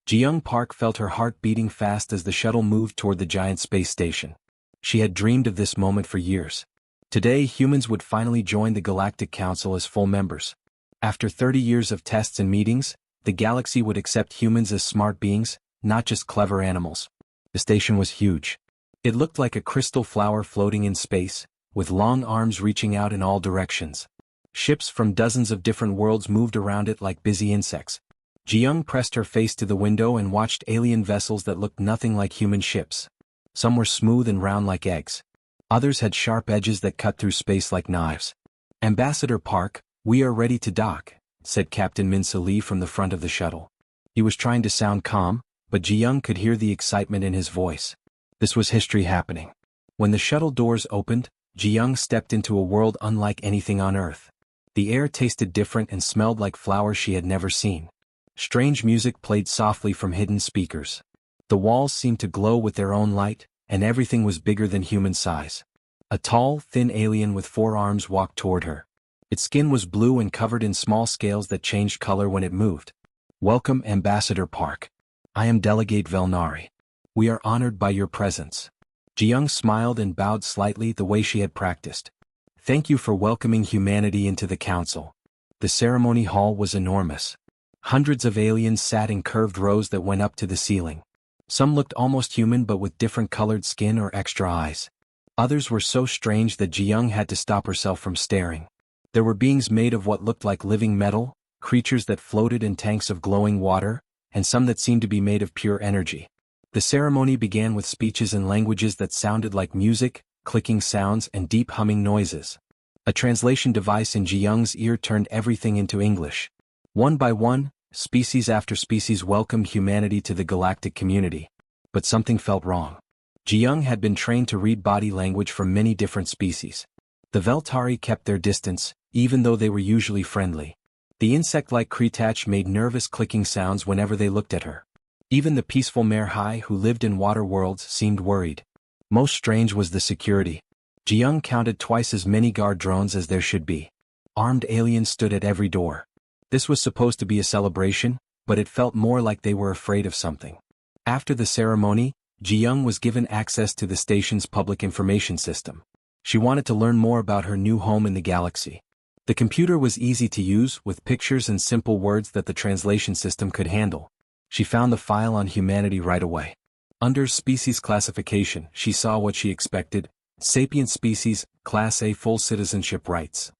Ji-young Park felt her heart beating fast as the shuttle moved toward the giant space station. She had dreamed of this moment for years. Today, humans would finally join the Galactic Council as full members. After 30 years of tests and meetings, the galaxy would accept humans as smart beings, not just clever animals. The station was huge. It looked like a crystal flower floating in space, with long arms reaching out in all directions. Ships from dozens of different worlds moved around it like busy insects. Ji-young pressed her face to the window and watched alien vessels that looked nothing like human ships. Some were smooth and round like eggs. Others had sharp edges that cut through space like knives. "Ambassador Park, we are ready to dock," said Captain Min-se Lee from the front of the shuttle. He was trying to sound calm, but Ji-young could hear the excitement in his voice. This was history happening. When the shuttle doors opened, Ji-young stepped into a world unlike anything on Earth. The air tasted different and smelled like flowers she had never seen. Strange music played softly from hidden speakers. The walls seemed to glow with their own light, and everything was bigger than human size. A tall, thin alien with 4 arms walked toward her. Its skin was blue and covered in small scales that changed color when it moved. "Welcome, Ambassador Park. I am Delegate Velnari. We are honored by your presence." Ji-young smiled and bowed slightly the way she had practiced. "Thank you for welcoming humanity into the council." The ceremony hall was enormous. Hundreds of aliens sat in curved rows that went up to the ceiling. Some looked almost human but with different colored skin or extra eyes. Others were so strange that Ji-young had to stop herself from staring. There were beings made of what looked like living metal, creatures that floated in tanks of glowing water, and some that seemed to be made of pure energy. The ceremony began with speeches in languages that sounded like music, clicking sounds and deep humming noises. A translation device in Ji-young's ear turned everything into English. One by one, species after species welcomed humanity to the galactic community. But something felt wrong. Ji-young had been trained to read body language from many different species. The Veltari kept their distance, even though they were usually friendly. The insect-like Kretach made nervous clicking sounds whenever they looked at her. Even the peaceful Mare Hai who lived in water worlds seemed worried. Most strange was the security. Ji-young counted twice as many guard drones as there should be. Armed aliens stood at every door. This was supposed to be a celebration, but it felt more like they were afraid of something. After the ceremony, Ji-young was given access to the station's public information system. She wanted to learn more about her new home in the galaxy. The computer was easy to use, with pictures and simple words that the translation system could handle. She found the file on humanity right away. Under species classification, she saw what she expected: sapient species, Class A, full citizenship rights.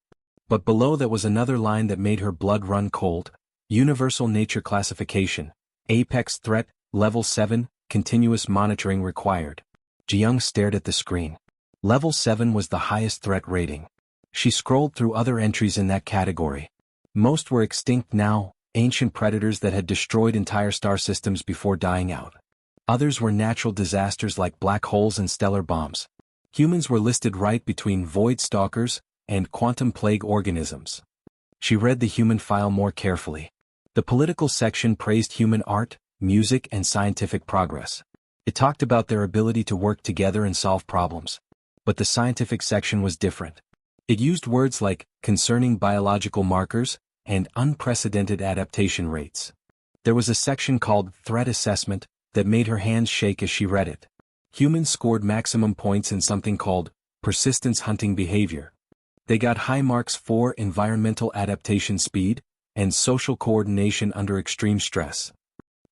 But below that was another line that made her blood run cold: universal nature classification, apex threat, level 7, continuous monitoring required. Ji-young stared at the screen. Level 7 was the highest threat rating. She scrolled through other entries in that category. Most were extinct now, ancient predators that had destroyed entire star systems before dying out. Others were natural disasters like black holes and stellar bombs. Humans were listed right between void stalkers and quantum plague organisms. She read the human file more carefully. The political section praised human art, music, and scientific progress. It talked about their ability to work together and solve problems. But the scientific section was different. It used words like concerning biological markers and unprecedented adaptation rates. There was a section called Threat Assessment that made her hands shake as she read it. Humans scored maximum points in something called persistence hunting behavior. They got high marks for environmental adaptation speed and social coordination under extreme stress.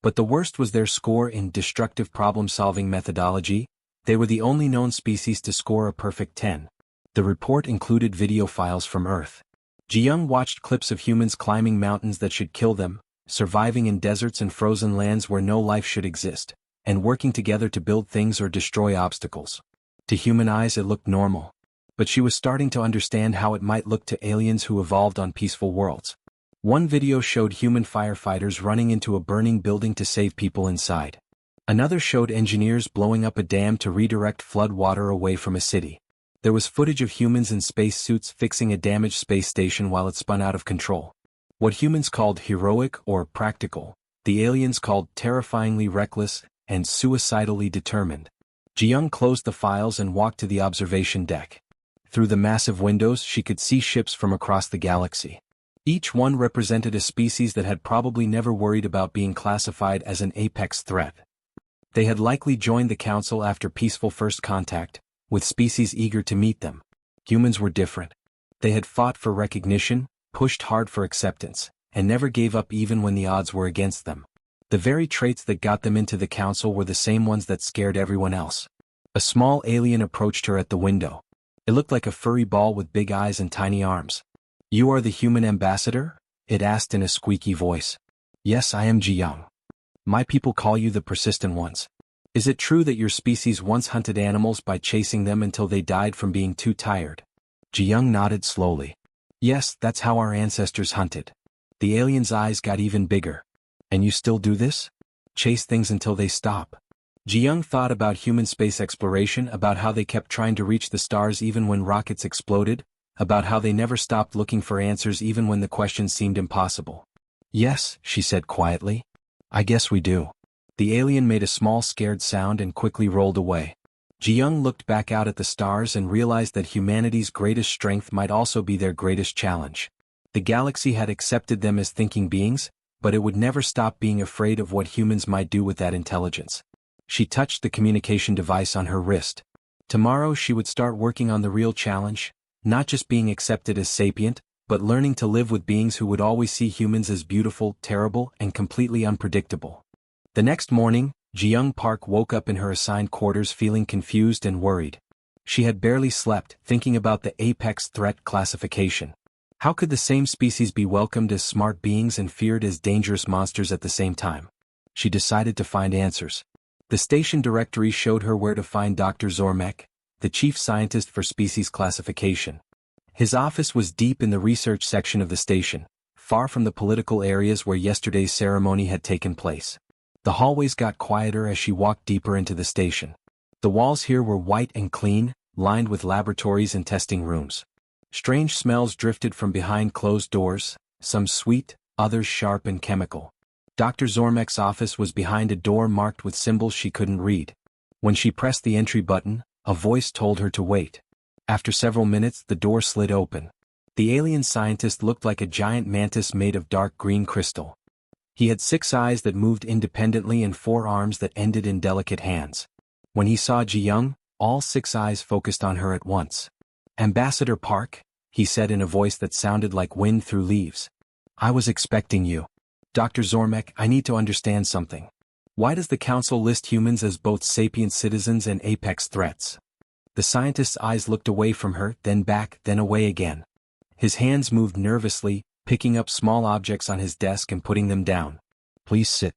But the worst was their score in destructive problem-solving methodology. They were the only known species to score a perfect 10. The report included video files from Earth. Ji-young watched clips of humans climbing mountains that should kill them, surviving in deserts and frozen lands where no life should exist, and working together to build things or destroy obstacles. To human eyes it looked normal. But she was starting to understand how it might look to aliens who evolved on peaceful worlds. One video showed human firefighters running into a burning building to save people inside. Another showed engineers blowing up a dam to redirect flood water away from a city. There was footage of humans in spacesuits fixing a damaged space station while it spun out of control. What humans called heroic or practical, the aliens called terrifyingly reckless and suicidally determined. Ji-young closed the files and walked to the observation deck. Through the massive windows she could see ships from across the galaxy. Each one represented a species that had probably never worried about being classified as an apex threat. They had likely joined the council after peaceful first contact, with species eager to meet them. Humans were different. They had fought for recognition, pushed hard for acceptance, and never gave up even when the odds were against them. The very traits that got them into the council were the same ones that scared everyone else. A small alien approached her at the window. It looked like a furry ball with big eyes and tiny arms. "You are the human ambassador?" it asked in a squeaky voice. "Yes, I am Ji-young. My people call you the persistent ones. Is it true that your species once hunted animals by chasing them until they died from being too tired?" Ji-young nodded slowly. "Yes, that's how our ancestors hunted." The alien's eyes got even bigger. "And you still do this? Chase things until they stop?" Ji-young thought about human space exploration, about how they kept trying to reach the stars even when rockets exploded, about how they never stopped looking for answers even when the questions seemed impossible. "Yes," she said quietly. "I guess we do." The alien made a small scared sound and quickly rolled away. Ji-young looked back out at the stars and realized that humanity's greatest strength might also be their greatest challenge. The galaxy had accepted them as thinking beings, but it would never stop being afraid of what humans might do with that intelligence. She touched the communication device on her wrist. Tomorrow she would start working on the real challenge, not just being accepted as sapient, but learning to live with beings who would always see humans as beautiful, terrible, and completely unpredictable. The next morning, Ji-young Park woke up in her assigned quarters feeling confused and worried. She had barely slept, thinking about the apex threat classification. How could the same species be welcomed as smart beings and feared as dangerous monsters at the same time? She decided to find answers. The station directory showed her where to find Dr. Zormek, the chief scientist for species classification. His office was deep in the research section of the station, far from the political areas where yesterday's ceremony had taken place. The hallways got quieter as she walked deeper into the station. The walls here were white and clean, lined with laboratories and testing rooms. Strange smells drifted from behind closed doors, some sweet, others sharp and chemical. Dr. Zormek's office was behind a door marked with symbols she couldn't read. When she pressed the entry button, a voice told her to wait. After several minutes, the door slid open. The alien scientist looked like a giant mantis made of dark green crystal. He had 6 eyes that moved independently and 4 arms that ended in delicate hands. When he saw Ji-young, all 6 eyes focused on her at once. "Ambassador Park," he said in a voice that sounded like wind through leaves. "I was expecting you. Dr. Zormek, I need to understand something. Why does the Council list humans as both sapient citizens and apex threats?" The scientist's eyes looked away from her, then back, then away again. His hands moved nervously, picking up small objects on his desk and putting them down. "Please sit.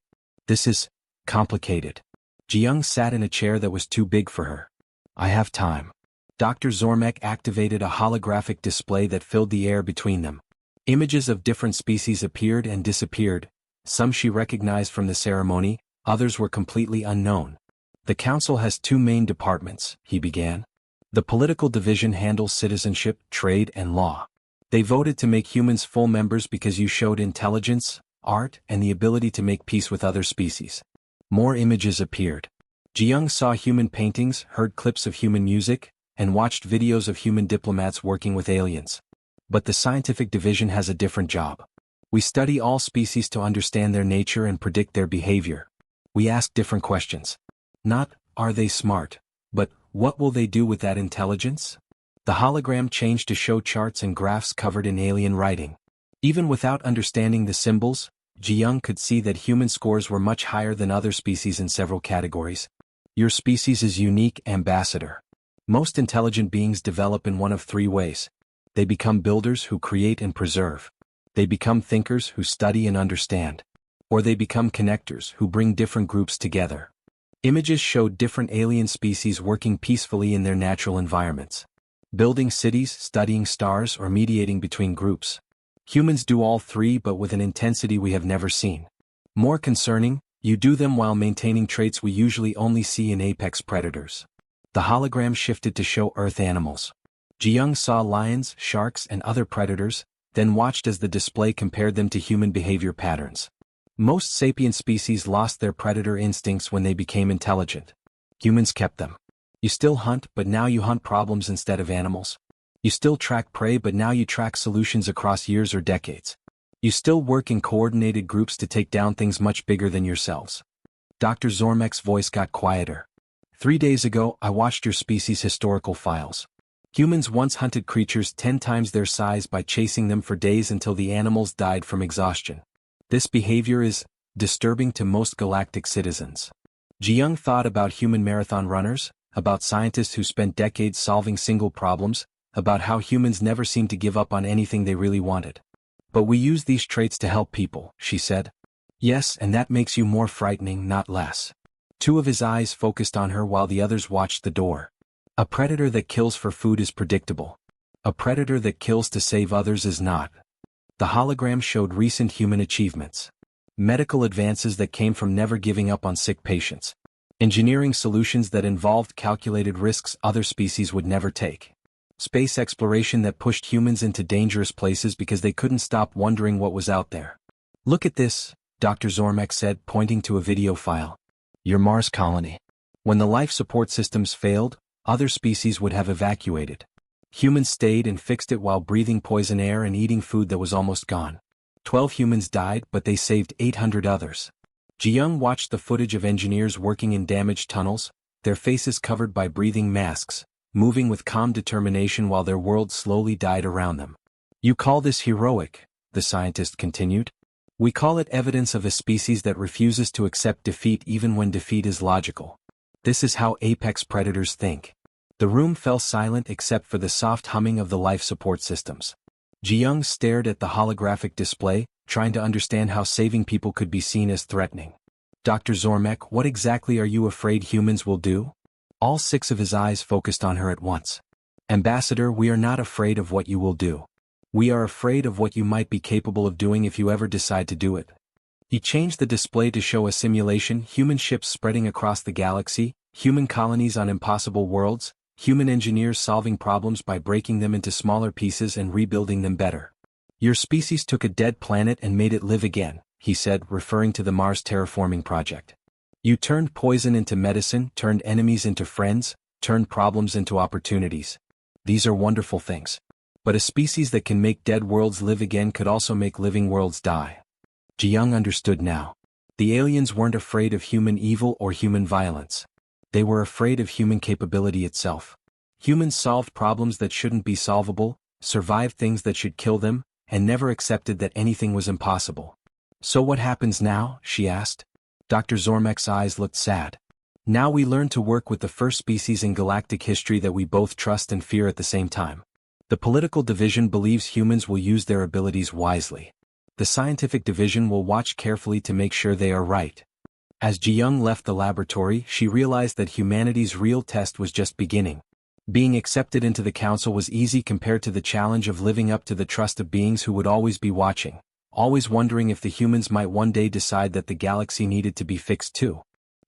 This is complicated." Ji-young sat in a chair that was too big for her. "I have time." Dr. Zormek activated a holographic display that filled the air between them. Images of different species appeared and disappeared. Some she recognized from the ceremony, others were completely unknown. "The Council has 2 main departments," he began. "The political division handles citizenship, trade, and law. They voted to make humans full members because you showed intelligence, art, and the ability to make peace with other species." More images appeared. Ji-young saw human paintings, heard clips of human music, and watched videos of human diplomats working with aliens. "But the scientific division has a different job. We study all species to understand their nature and predict their behavior. We ask different questions. Not, are they smart, but, what will they do with that intelligence?" The hologram changed to show charts and graphs covered in alien writing. Even without understanding the symbols, Ji-young could see that human scores were much higher than other species in several categories. "Your species is unique, Ambassador. Most intelligent beings develop in one of 3 ways. They become builders who create and preserve. They become thinkers who study and understand. Or they become connectors who bring different groups together." Images showed different alien species working peacefully in their natural environments. Building cities, studying stars, or mediating between groups. Humans do all 3 but with an intensity we have never seen. More concerning, you do them while maintaining traits we usually only see in apex predators. The hologram shifted to show Earth animals. Ji-young saw lions, sharks, and other predators, then watched as the display compared them to human behavior patterns. Most sapient species lost their predator instincts when they became intelligent. Humans kept them. You still hunt, but now you hunt problems instead of animals. You still track prey, but now you track solutions across years or decades. You still work in coordinated groups to take down things much bigger than yourselves. Dr. Zormek's voice got quieter. 3 days ago, I watched your species' historical files. Humans once hunted creatures 10 times their size by chasing them for days until the animals died from exhaustion. This behavior is disturbing to most galactic citizens. Ji-young thought about human marathon runners, about scientists who spent decades solving single problems, about how humans never seemed to give up on anything they really wanted. But we use these traits to help people, she said. Yes, and that makes you more frightening, not less. 2 of his eyes focused on her while the others watched the door. A predator that kills for food is predictable. A predator that kills to save others is not. The hologram showed recent human achievements. Medical advances that came from never giving up on sick patients. Engineering solutions that involved calculated risks other species would never take. Space exploration that pushed humans into dangerous places because they couldn't stop wondering what was out there. Look at this, Dr. Zormek said, pointing to a video file. Your Mars colony. When the life support systems failed, other species would have evacuated. Humans stayed and fixed it while breathing poison air and eating food that was almost gone. 12 humans died, but they saved 800 others. Ji-young watched the footage of engineers working in damaged tunnels, their faces covered by breathing masks, moving with calm determination while their world slowly died around them. You call this heroic, the scientist continued. We call it evidence of a species that refuses to accept defeat even when defeat is logical. This is how apex predators think. The room fell silent except for the soft humming of the life support systems. Ji-young stared at the holographic display, trying to understand how saving people could be seen as threatening. Dr. Zormek, what exactly are you afraid humans will do? All 6 of his eyes focused on her at once. Ambassador, we are not afraid of what you will do. We are afraid of what you might be capable of doing if you ever decide to do it. He changed the display to show a simulation, human ships spreading across the galaxy, human colonies on impossible worlds, human engineers solving problems by breaking them into smaller pieces and rebuilding them better. Your species took a dead planet and made it live again, he said, referring to the Mars terraforming project. You turned poison into medicine, turned enemies into friends, turned problems into opportunities. These are wonderful things. But a species that can make dead worlds live again could also make living worlds die. Ji-young understood now. The aliens weren't afraid of human evil or human violence. They were afraid of human capability itself. Humans solved problems that shouldn't be solvable, survived things that should kill them, and never accepted that anything was impossible. So what happens now? She asked. Dr. Zormek's eyes looked sad. Now we learn to work with the first species in galactic history that we both trust and fear at the same time. The political division believes humans will use their abilities wisely. The scientific division will watch carefully to make sure they are right. As Ji-young left the laboratory, she realized that humanity's real test was just beginning. Being accepted into the council was easy compared to the challenge of living up to the trust of beings who would always be watching, always wondering if the humans might one day decide that the galaxy needed to be fixed too.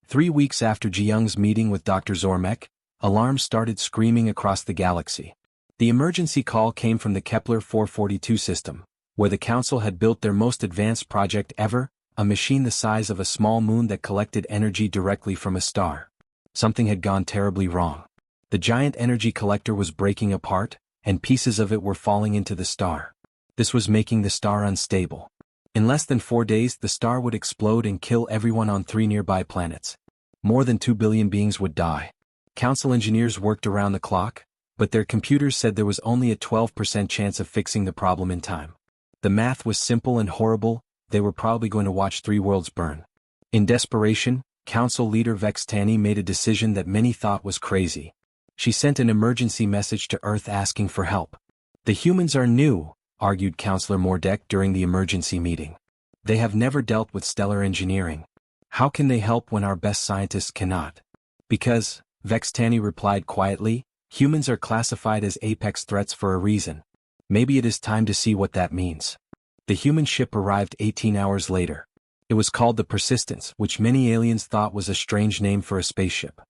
3 weeks after Ji-young's meeting with Dr. Zormek, alarms started screaming across the galaxy. The emergency call came from the Kepler 442 system, where the Council had built their most advanced project ever, a machine the size of a small moon that collected energy directly from a star. Something had gone terribly wrong. The giant energy collector was breaking apart, and pieces of it were falling into the star. This was making the star unstable. In less than 4 days, the star would explode and kill everyone on 3 nearby planets. More than 2 billion beings would die. Council engineers worked around the clock, but their computers said there was only a 12% chance of fixing the problem in time. The math was simple and horrible. They were probably going to watch 3 worlds burn. In desperation, Council leader Vex Tani made a decision that many thought was crazy. She sent an emergency message to Earth asking for help. The humans are new, argued Councillor Mordek during the emergency meeting. They have never dealt with stellar engineering. How can they help when our best scientists cannot? Because, Vex Tani replied quietly, humans are classified as apex threats for a reason. Maybe it is time to see what that means. The human ship arrived 18 hours later. It was called the Persistence, which many aliens thought was a strange name for a spaceship.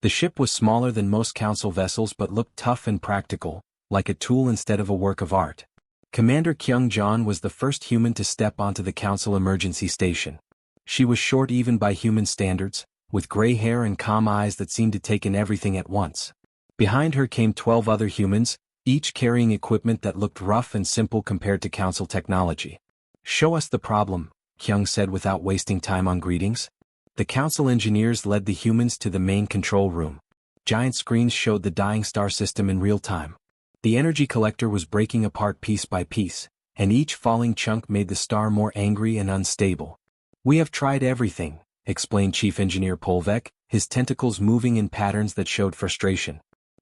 The ship was smaller than most Council vessels but looked tough and practical, like a tool instead of a work of art. Commander Kyung-Jon was the first human to step onto the Council emergency station. She was short even by human standards, with gray hair and calm eyes that seemed to take in everything at once. Behind her came 12 other humans, each carrying equipment that looked rough and simple compared to Council technology. Show us the problem, Kyung said without wasting time on greetings. The council engineers led the humans to the main control room. Giant screens showed the dying star system in real time. The energy collector was breaking apart piece by piece, and each falling chunk made the star more angry and unstable. We have tried everything, explained Chief Engineer Polvek, his tentacles moving in patterns that showed frustration.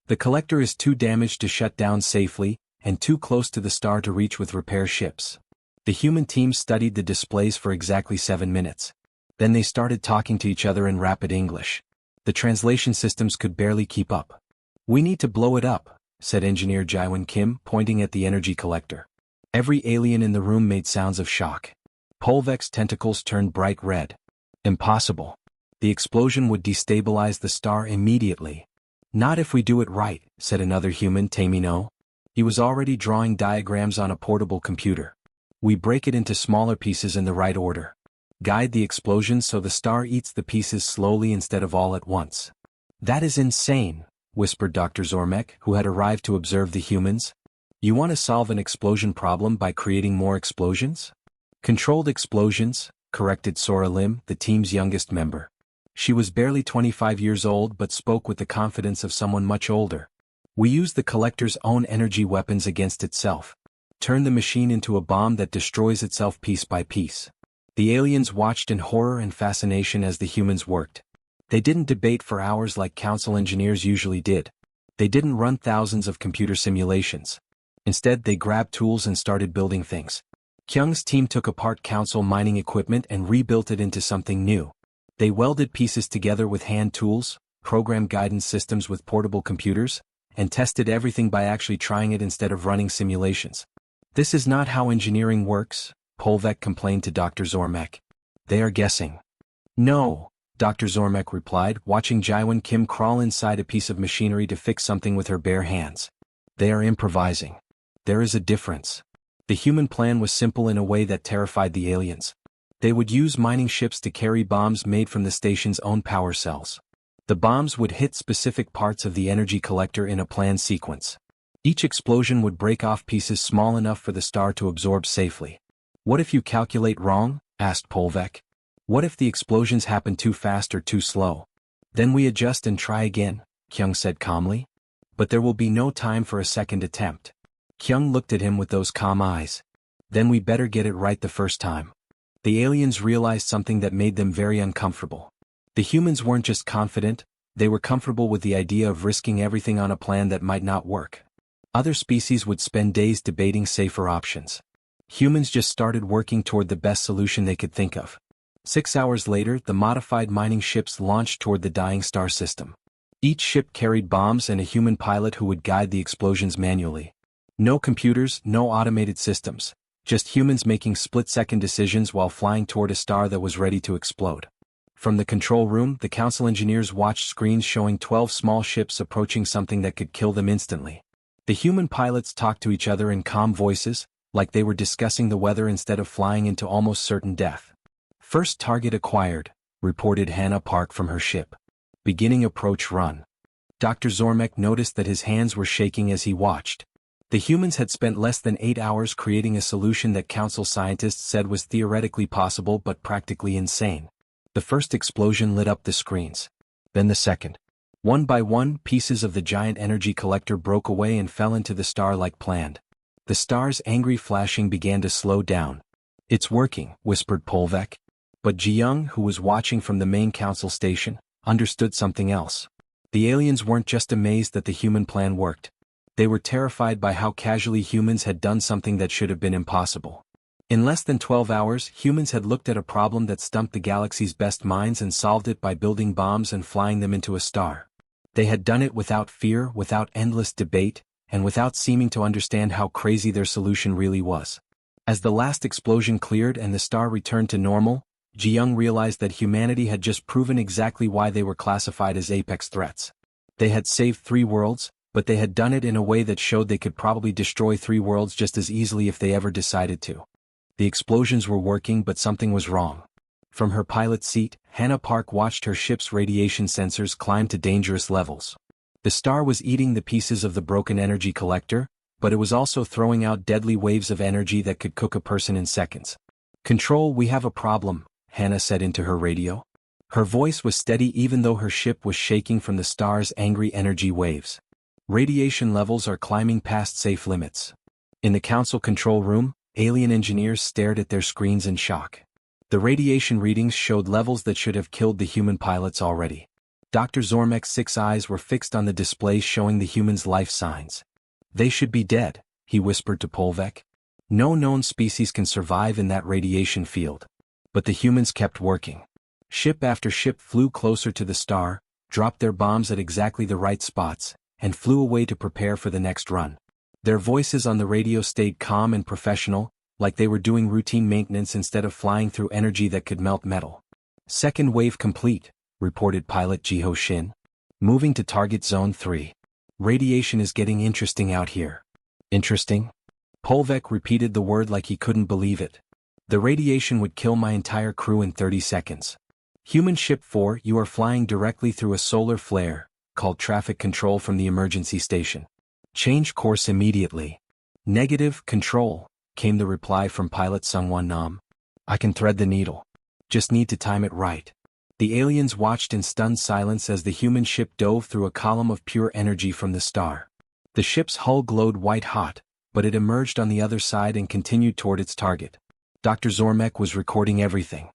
The collector is too damaged to shut down safely, and too close to the star to reach with repair ships. The human team studied the displays for exactly 7 minutes. Then they started talking to each other in rapid English. The translation systems could barely keep up. We need to blow it up, said Engineer Jaewon Kim, pointing at the energy collector. Every alien in the room made sounds of shock. Polvek's tentacles turned bright red. Impossible. The explosion would destabilize the star immediately. Not if we do it right, said another human, Tamino. He was already drawing diagrams on a portable computer. We break it into smaller pieces in the right order. Guide the explosion so the star eats the pieces slowly instead of all at once. That is insane, whispered Dr. Zormek, who had arrived to observe the humans. You want to solve an explosion problem by creating more explosions? Controlled explosions, corrected Sora Lim, the team's youngest member. She was barely 25 years old but spoke with the confidence of someone much older. We use the collector's own energy weapons against itself. Turn the machine into a bomb that destroys itself piece by piece. The aliens watched in horror and fascination as the humans worked. They didn't debate for hours like council engineers usually did. They didn't run thousands of computer simulations. Instead, they grabbed tools and started building things. Kyung's team took apart council mining equipment and rebuilt it into something new. They welded pieces together with hand tools, programmed guidance systems with portable computers, and tested everything by actually trying it instead of running simulations. This is not how engineering works, Polvek complained to Dr. Zormek. They are guessing. No, Dr. Zormek replied, watching Jaewon Kim crawl inside a piece of machinery to fix something with her bare hands. They are improvising. There is a difference. The human plan was simple in a way that terrified the aliens. They would use mining ships to carry bombs made from the station's own power cells. The bombs would hit specific parts of the energy collector in a planned sequence. Each explosion would break off pieces small enough for the star to absorb safely. What if you calculate wrong? Asked Polvek. What if the explosions happen too fast or too slow? Then we adjust and try again, Kyung said calmly. But there will be no time for a second attempt. Kyung looked at him with those calm eyes. Then we better get it right the first time. The aliens realized something that made them very uncomfortable. The humans weren't just confident, they were comfortable with the idea of risking everything on a plan that might not work. Other species would spend days debating safer options. Humans just started working toward the best solution they could think of. 6 hours later, the modified mining ships launched toward the dying star system. Each ship carried bombs and a human pilot who would guide the explosions manually. No computers, no automated systems, just humans making split-second decisions while flying toward a star that was ready to explode. From the control room, the council engineers watched screens showing 12 small ships approaching something that could kill them instantly. The human pilots talked to each other in calm voices, like they were discussing the weather instead of flying into almost certain death. First target acquired, reported Hannah Park from her ship. Beginning approach run. Dr. Zormek noticed that his hands were shaking as he watched. The humans had spent less than 8 hours creating a solution that council scientists said was theoretically possible but practically insane. The first explosion lit up the screens. Then the second. One by one, pieces of the giant energy collector broke away and fell into the star like planned. The star's angry flashing began to slow down. It's working, whispered Polvek. But Ji-young, who was watching from the main council station, understood something else. The aliens weren't just amazed that the human plan worked. They were terrified by how casually humans had done something that should have been impossible. In less than 12 hours, humans had looked at a problem that stumped the galaxy's best minds and solved it by building bombs and flying them into a star. They had done it without fear, without endless debate, and without seeming to understand how crazy their solution really was. As the last explosion cleared and the star returned to normal, Ji-young realized that humanity had just proven exactly why they were classified as apex threats. They had saved 3 worlds, but they had done it in a way that showed they could probably destroy 3 worlds just as easily if they ever decided to. The explosions were working, but something was wrong. From her pilot's seat, Hannah Park watched her ship's radiation sensors climb to dangerous levels. The star was eating the pieces of the broken energy collector, but it was also throwing out deadly waves of energy that could cook a person in seconds. "Control, we have a problem," Hannah said into her radio. Her voice was steady even though her ship was shaking from the star's angry energy waves. "Radiation levels are climbing past safe limits." In the council control room, alien engineers stared at their screens in shock. The radiation readings showed levels that should have killed the human pilots already. Dr. Zormek's 6 eyes were fixed on the display showing the humans' life signs. "They should be dead," he whispered to Polvek. "No known species can survive in that radiation field." But the humans kept working. Ship after ship flew closer to the star, dropped their bombs at exactly the right spots, and flew away to prepare for the next run. Their voices on the radio stayed calm and professional, like they were doing routine maintenance instead of flying through energy that could melt metal. "Second wave complete," reported pilot Jiho Shin. "Moving to target zone 3. Radiation is getting interesting out here." "Interesting?" Polvek repeated the word like he couldn't believe it. "The radiation would kill my entire crew in 30 seconds. Human Ship 4, you are flying directly through a solar flare," called traffic control from the emergency station. "Change course immediately." "Negative, control," came the reply from pilot Sungwon Nam. "I can thread the needle. Just need to time it right." The aliens watched in stunned silence as the human ship dove through a column of pure energy from the star. The ship's hull glowed white-hot, but it emerged on the other side and continued toward its target. Dr. Zormek was recording everything.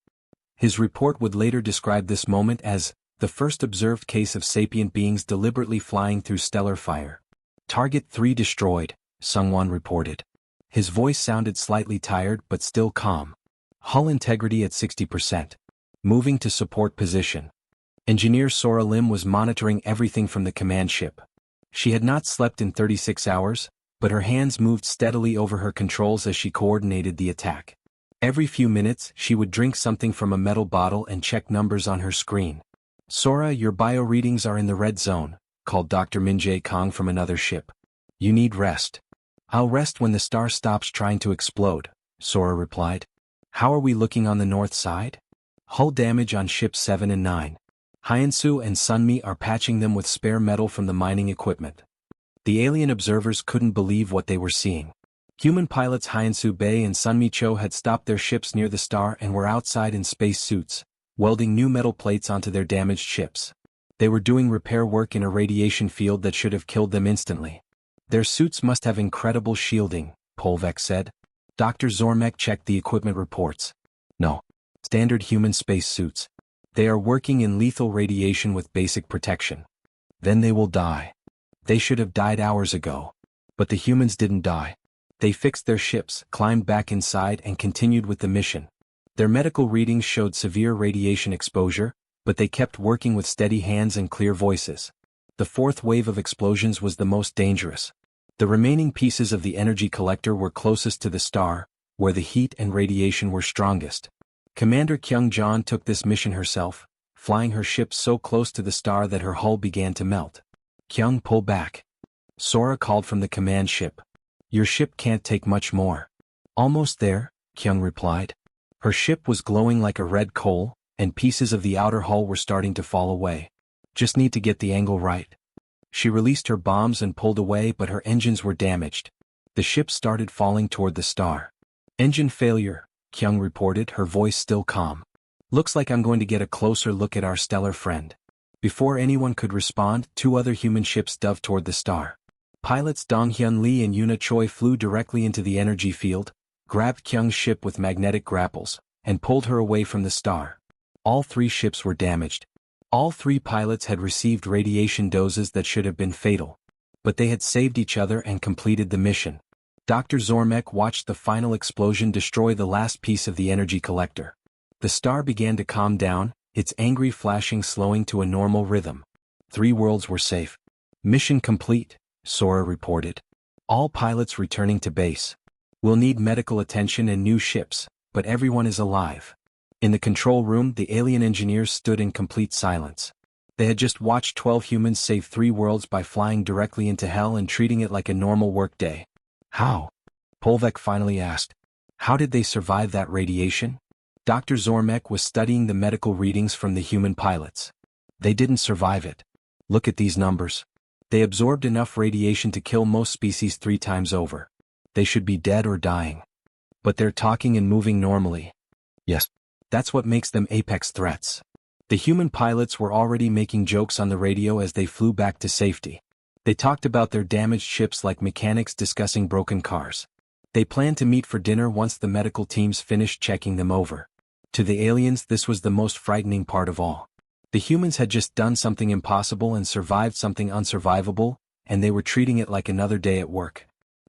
His report would later describe this moment as the first observed case of sapient beings deliberately flying through stellar fire. "Target 3 destroyed," Sungwon reported. His voice sounded slightly tired but still calm. "Hull integrity at 60%. Moving to support position." Engineer Sora Lim was monitoring everything from the command ship. She had not slept in 36 hours, but her hands moved steadily over her controls as she coordinated the attack. Every few minutes, she would drink something from a metal bottle and check numbers on her screen. "Sora, your bio readings are in the red zone," called Dr. Min-jae Kong from another ship. "You need rest." "I'll rest when the star stops trying to explode," Sora replied. "How are we looking on the north side?" "Hull damage on ships 7 and 9. Hyansu and Sunmi are patching them with spare metal from the mining equipment." The alien observers couldn't believe what they were seeing. Human pilots Hyansu Bei and Sunmi Cho had stopped their ships near the star and were outside in space suits, welding new metal plates onto their damaged ships. They were doing repair work in a radiation field that should have killed them instantly. "Their suits must have incredible shielding," Polvek said. Dr. Zormek checked the equipment reports. "No. Standard human space suits. They are working in lethal radiation with basic protection. Then they will die. They should have died hours ago. But the humans didn't die. They fixed their ships, climbed back inside and continued with the mission. Their medical readings showed severe radiation exposure, but they kept working with steady hands and clear voices. The 4th wave of explosions was the most dangerous. The remaining pieces of the energy collector were closest to the star, where the heat and radiation were strongest. Commander Kyung Jon took this mission herself, flying her ship so close to the star that her hull began to melt. "Kyung, pull back." Sora called from the command ship. "Your ship can't take much more." "Almost there," Kyung replied. Her ship was glowing like a red coal, and pieces of the outer hull were starting to fall away. "Just need to get the angle right." She released her bombs and pulled away, but her engines were damaged. The ship started falling toward the star. "Engine failure," Kyung reported, her voice still calm. "Looks like I'm going to get a closer look at our stellar friend." Before anyone could respond, 2 other human ships dove toward the star. Pilots Donghyun Lee and Yuna Choi flew directly into the energy field, grabbed Kyung's ship with magnetic grapples, and pulled her away from the star. All 3 ships were damaged. All 3 pilots had received radiation doses that should have been fatal. But they had saved each other and completed the mission. Dr. Zormek watched the final explosion destroy the last piece of the energy collector. The star began to calm down, its angry flashing slowing to a normal rhythm. 3 worlds were safe. "Mission complete," Sora reported. "All pilots returning to base. We'll need medical attention and new ships, but everyone is alive." In the control room, the alien engineers stood in complete silence. They had just watched 12 humans save 3 worlds by flying directly into hell and treating it like a normal workday. "How?" Polvek finally asked. "How did they survive that radiation?" Dr. Zormek was studying the medical readings from the human pilots. "They didn't survive it. Look at these numbers. They absorbed enough radiation to kill most species 3 times over. They should be dead or dying. But they're talking and moving normally," Yes. That's what makes them apex threats. The human pilots were already making jokes on the radio as they flew back to safety. They talked about their damaged ships like mechanics discussing broken cars. They planned to meet for dinner once the medical teams finished checking them over. To the aliens, this was the most frightening part of all. The humans had just done something impossible and survived something unsurvivable, and they were treating it like another day at work.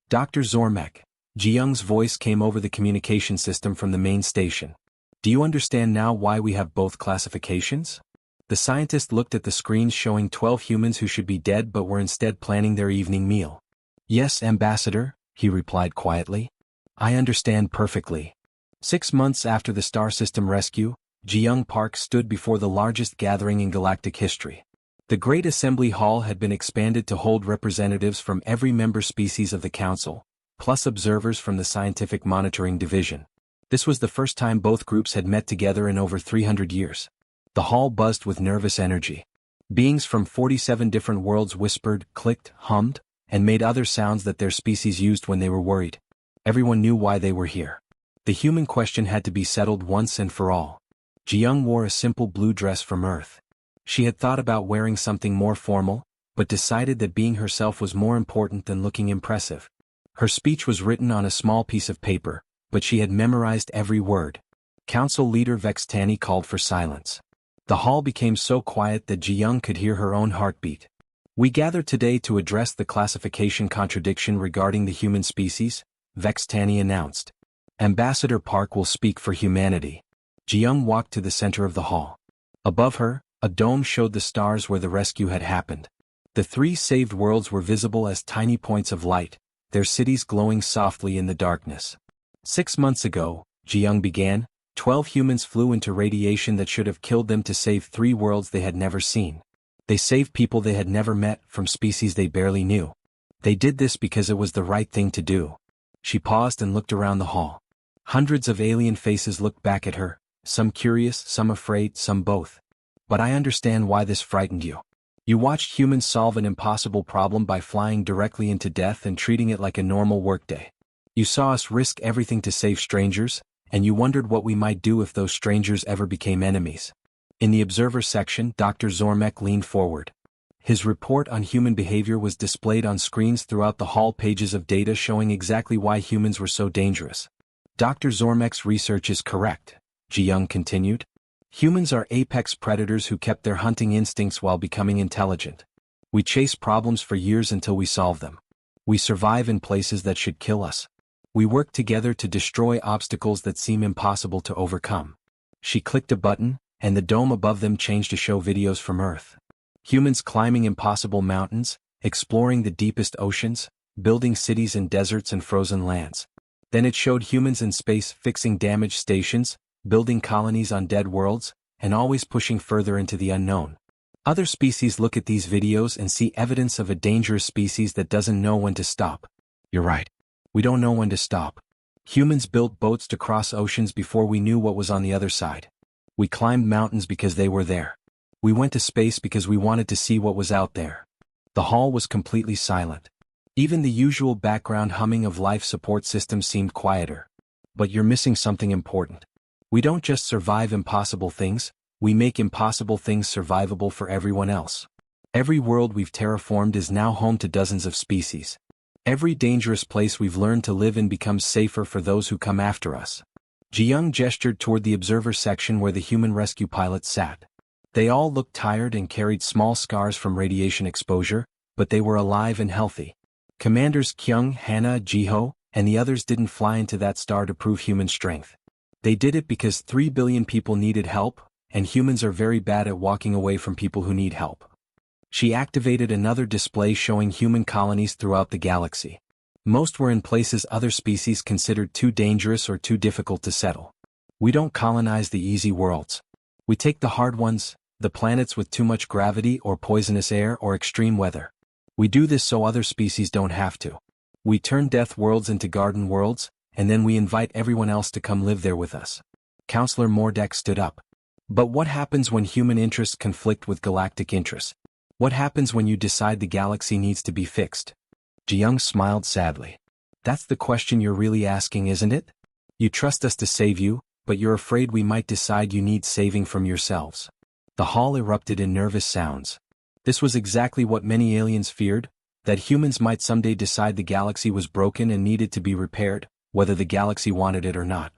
Dr. Zormek, Ji-young's voice came over the communication system from the main station. Do you understand now why we have both classifications? The scientist looked at the screens showing 12 humans who should be dead but were instead planning their evening meal. Yes, Ambassador, he replied quietly. I understand perfectly. 6 months after the star system rescue, Ji-young Park stood before the largest gathering in galactic history. The Great Assembly Hall had been expanded to hold representatives from every member species of the Council, plus observers from the Scientific Monitoring Division. This was the first time both groups had met together in over 300 years. The hall buzzed with nervous energy. Beings from 47 different worlds whispered, clicked, hummed, and made other sounds that their species used when they were worried. Everyone knew why they were here. The human question had to be settled once and for all. Ji-young wore a simple blue dress from Earth. She had thought about wearing something more formal, but decided that being herself was more important than looking impressive. Her speech was written on a small piece of paper, but she had memorized every word. Council leader Vextani called for silence. The hall became so quiet that Ji-young could hear her own heartbeat. We gather today to address the classification contradiction regarding the human species, Vextani announced. Ambassador Park will speak for humanity. Ji-young walked to the center of the hall. Above her, a dome showed the stars where the rescue had happened. The 3 saved worlds were visible as tiny points of light, their cities glowing softly in the darkness. 6 months ago, Ji-young began, 12 humans flew into radiation that should have killed them to save 3 worlds they had never seen. They saved people they had never met from species they barely knew. They did this because it was the right thing to do. She paused and looked around the hall. Hundreds of alien faces looked back at her, some curious, some afraid, some both. But I understand why this frightened you. You watched humans solve an impossible problem by flying directly into death and treating it like a normal workday. You saw us risk everything to save strangers, and you wondered what we might do if those strangers ever became enemies. In the observer section, Dr. Zormek leaned forward. His report on human behavior was displayed on screens throughout the hall, pages of data showing exactly why humans were so dangerous. Dr. Zormek's research is correct, Ji-young continued. Humans are apex predators who kept their hunting instincts while becoming intelligent. We chase problems for years until we solve them. We survive in places that should kill us. We work together to destroy obstacles that seem impossible to overcome. She clicked a button, and the dome above them changed to show videos from Earth. Humans climbing impossible mountains, exploring the deepest oceans, building cities in deserts and frozen lands. Then it showed humans in space fixing damaged stations, building colonies on dead worlds, and always pushing further into the unknown. Other species look at these videos and see evidence of a dangerous species that doesn't know when to stop. You're right. We don't know when to stop. Humans built boats to cross oceans before we knew what was on the other side. We climbed mountains because they were there. We went to space because we wanted to see what was out there. The hall was completely silent. Even the usual background humming of life support systems seemed quieter. But you're missing something important. We don't just survive impossible things, we make impossible things survivable for everyone else. Every world we've terraformed is now home to dozens of species. Every dangerous place we've learned to live in becomes safer for those who come after us. Ji-young gestured toward the observer section where the human rescue pilots sat. They all looked tired and carried small scars from radiation exposure, but they were alive and healthy. Commanders Kyung, Hana, Jiho, and the others didn't fly into that star to prove human strength. They did it because 3 billion people needed help, and humans are very bad at walking away from people who need help. She activated another display showing human colonies throughout the galaxy. Most were in places other species considered too dangerous or too difficult to settle. We don't colonize the easy worlds. We take the hard ones, the planets with too much gravity or poisonous air or extreme weather. We do this so other species don't have to. We turn death worlds into garden worlds, and then we invite everyone else to come live there with us. Counselor Mordek stood up. But what happens when human interests conflict with galactic interests? What happens when you decide the galaxy needs to be fixed? Ji-young smiled sadly. That's the question you're really asking, isn't it? You trust us to save you, but you're afraid we might decide you need saving from yourselves. The hall erupted in nervous sounds. This was exactly what many aliens feared, that humans might someday decide the galaxy was broken and needed to be repaired, whether the galaxy wanted it or not.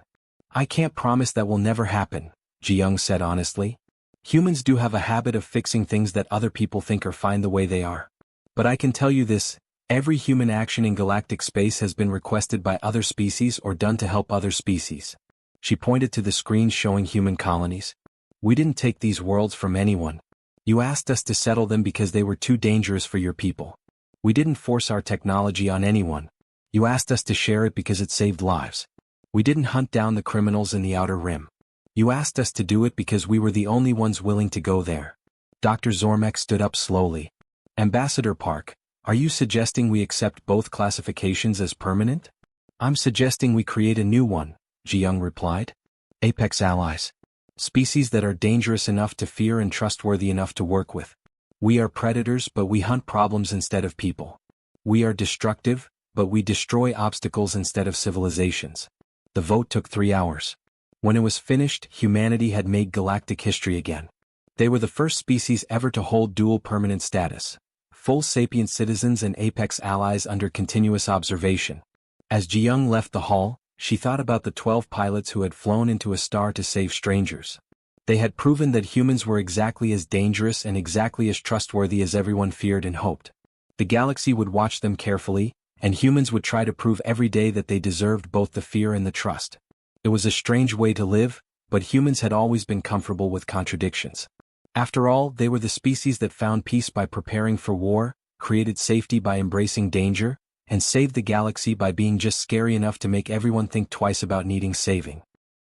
I can't promise that will never happen, Ji-young said honestly. Humans do have a habit of fixing things that other people think are fine the way they are. But I can tell you this, every human action in galactic space has been requested by other species or done to help other species. She pointed to the screens showing human colonies. We didn't take these worlds from anyone. You asked us to settle them because they were too dangerous for your people. We didn't force our technology on anyone. You asked us to share it because it saved lives. We didn't hunt down the criminals in the Outer Rim. You asked us to do it because we were the only ones willing to go there. Dr. Zormek stood up slowly. Ambassador Park, are you suggesting we accept both classifications as permanent? I'm suggesting we create a new one, Ji-young replied. Apex allies. Species that are dangerous enough to fear and trustworthy enough to work with. We are predators but we hunt problems instead of people. We are destructive, but we destroy obstacles instead of civilizations. The vote took 3 hours. When it was finished, humanity had made galactic history again. They were the first species ever to hold dual permanent status. Full sapient citizens and apex allies under continuous observation. As Ji-young left the hall, she thought about the 12 pilots who had flown into a star to save strangers. They had proven that humans were exactly as dangerous and exactly as trustworthy as everyone feared and hoped. The galaxy would watch them carefully, and humans would try to prove every day that they deserved both the fear and the trust. It was a strange way to live, but humans had always been comfortable with contradictions. After all, they were the species that found peace by preparing for war, created safety by embracing danger, and saved the galaxy by being just scary enough to make everyone think twice about needing saving.